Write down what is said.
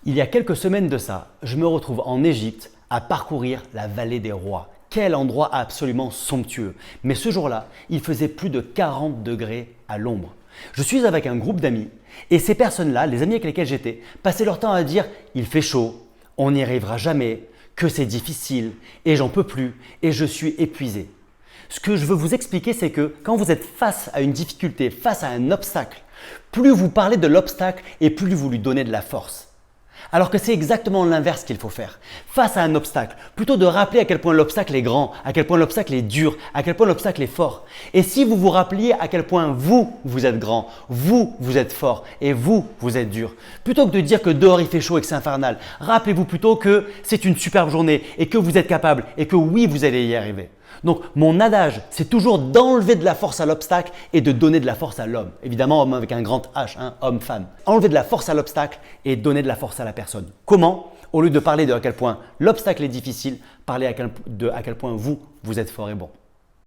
Il y a quelques semaines de ça, je me retrouve en Égypte à parcourir la vallée des rois. Quel endroit absolument somptueux. Mais ce jour-là, il faisait plus de 40 degrés à l'ombre. Je suis avec un groupe d'amis et ces personnes-là, les amis avec lesquels j'étais, passaient leur temps à dire « il fait chaud, on n'y arrivera jamais, que c'est difficile et j'en peux plus et je suis épuisé ». Ce que je veux vous expliquer, c'est que quand vous êtes face à une difficulté, face à un obstacle, plus vous parlez de l'obstacle et plus vous lui donnez de la force. Alors que c'est exactement l'inverse qu'il faut faire. Face à un obstacle, plutôt de rappeler à quel point l'obstacle est grand, à quel point l'obstacle est dur, à quel point l'obstacle est fort. Et si vous vous rappeliez à quel point vous êtes grand, vous êtes fort et vous êtes dur. Plutôt que de dire que dehors il fait chaud et que c'est infernal, rappelez-vous plutôt que c'est une superbe journée et que vous êtes capable et que oui, vous allez y arriver. Donc mon adage, c'est toujours d'enlever de la force à l'obstacle et de donner de la force à l'homme. Évidemment, homme avec un grand H, homme-femme. Enlever de la force à l'obstacle et donner de la force à la personne. Comment? Au lieu de parler de à quel point l'obstacle est difficile, parlez à quel point vous êtes fort et bon.